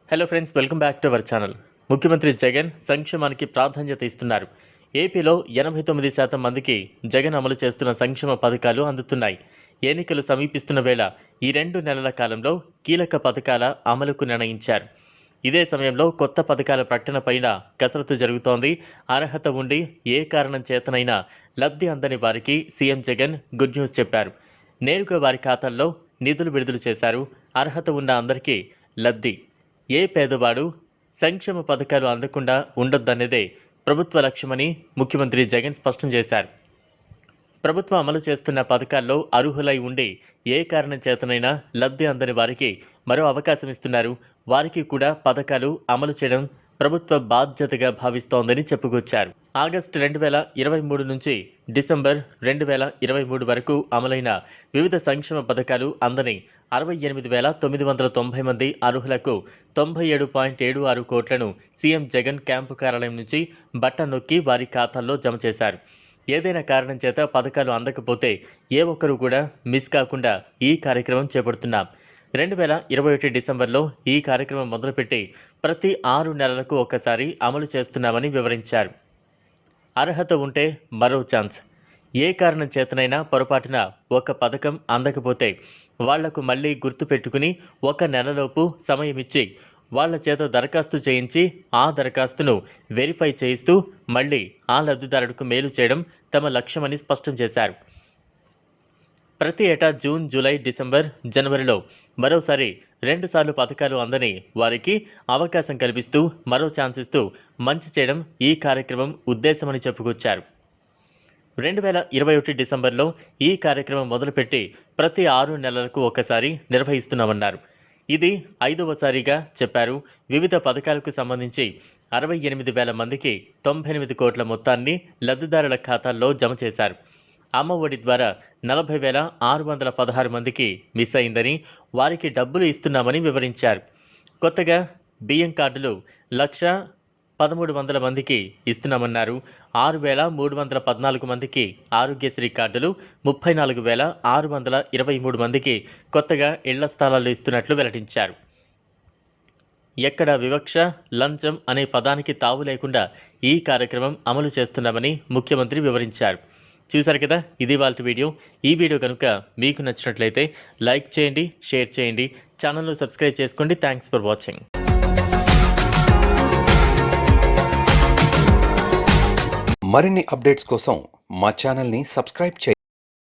Hello friends, welcome back to our channel. ముఖ్యమంత్రి జగన్ సంక్షేమానికి ప్రాధాన్యత ఇస్తున్నారు. ఏపీలో 89% మందికి జగన్ అమలు చేస్తున్న సంక్షేమ పథకాలు అందుతున్నాయి. ఎన్నికలు సమీపిస్తున్న వేళ ఈ 2 నెలల కాలంలో కీలక పథకాల అమలుకు నిర్ణయించారు. ఇదే సమయంలో కొత్త పథకాల ప్రకటన పైన కసరత్తు జరుగుతోంది. అర్హత ఉండి ఏ కారణం చేతనైనా లబ్ధి అందని వారికి సీఎం జగన్ గుడ్ న్యూస్ చెప్పారు. నేరుగా వారి ఖాతాల్లో నిధులు విడుదల చేశారు. అర్హత ఉన్న అందరికీ లబ్ధి. ఏ పేదవాడు సంక్షేమ పథకాలు అందకుండా ఉండొద్దనేదే ప్రభుత్వ లక్ష్యమని ముఖ్యమంత్రి జగన్ స్పష్టం చేశారు. ప్రభుత్వం అమలు చేస్తున్న పథకాల్లో అర్హులై ఉండి ఏ కారణం చేతనైనా లబ్ధి అందని వారికి మరో అవకాశం ఇస్తున్నారు. వారికి కూడా పథకాలు అమలు చేయడం ప్రభుత్వ బాధ్యతగా భావిస్తోందని చెప్పుకొచ్చారు. ఆగస్టు 2023 నుంచి డిసెంబర్ 2023 వరకు అమలైన వివిధ సంక్షేమ పథకాలు అందని 68,990 మంది అర్హులకు 97.76 కోట్లను సీఎం జగన్ క్యాంపు కార్యాలయం నుంచి బటన్ నొక్కి వారి ఖాతాల్లో జమ చేశారు. ఏదైనా కారణం చేత పథకాలు అందకపోతే ఏ ఒక్కరూ కూడా మిస్ కాకుండా ఈ కార్యక్రమం చేపడుతున్నాం. 2021 డిసెంబర్లో ఈ కార్యక్రమం మొదలుపెట్టి ప్రతి 6 నెలలకు ఒకసారి అమలు చేస్తున్నామని వివరించారు. అర్హత ఉంటే మరో ఛాన్స్. ఏ కారణం చేతనైనా పొరపాటున ఒక పథకం అందకపోతే వాళ్లకు మళ్ళీ గుర్తు పెట్టుకుని 1 నెలలోపు సమయం ఇచ్చి వాళ్ల చేత దరఖాస్తు చేయించి ఆ దరఖాస్తును వెరిఫై చేయిస్తూ మళ్ళీ ఆ లబ్ధిదారుడికి మేలు చేయడం తమ లక్ష్యమని స్పష్టం చేశారు. ప్రతి ఏటా జూన్, జూలై, డిసెంబర్, జనవరిలో మరోసారి 2 సార్లు పథకాలు అందని వారికి అవకాశం కల్పిస్తూ మరో ఛాన్స్ ఇస్తూ మంచి చేయడం ఈ కార్యక్రమం ఉద్దేశమని చెప్పుకొచ్చారు. 2021 డిసెంబర్లో ఈ కార్యక్రమం మొదలుపెట్టి ప్రతి 6 నెలలకు ఒకసారి నిర్వహిస్తున్నామన్నారు. ఇది 5వసారిగా చెప్పారు. వివిధ పథకాలకు సంబంధించి 68,000 మందికి 98 కోట్ల మొత్తాన్ని లబ్ధిదారుల ఖాతాల్లో జమ చేశారు. అమ్మ ఒడి ద్వారా 40,616 మందికి మిస్ అయిందని వారికి డబ్బులు ఇస్తున్నామని వివరించారు. కొత్తగా బియ్యం కార్డులు 1,13,00 మందికి ఇస్తున్నామన్నారు. 6,314 మందికి ఆరోగ్యశ్రీ కార్డులు, 34,623 మందికి కొత్తగా ఇళ్ల స్థలాలు ఇస్తున్నట్లు వెల్లడించారు. ఎక్కడ వివక్ష, లంచం అనే పదానికి తావు లేకుండా ఈ కార్యక్రమం అమలు చేస్తున్నామని ముఖ్యమంత్రి వివరించారు. చూశారు కదా, ఇది వాళ్ళ వీడియో. ఈ వీడియో కనుక మీకు నచ్చినట్లయితే లైక్ చేయండి, షేర్ చేయండి, ఛానల్ను సబ్స్క్రైబ్ చేసుకోండి. Thanks for watching. మరిన్ని అప్డేట్స్ కోసం మా ఛానల్ని సబ్స్క్రైబ్ చేయండి.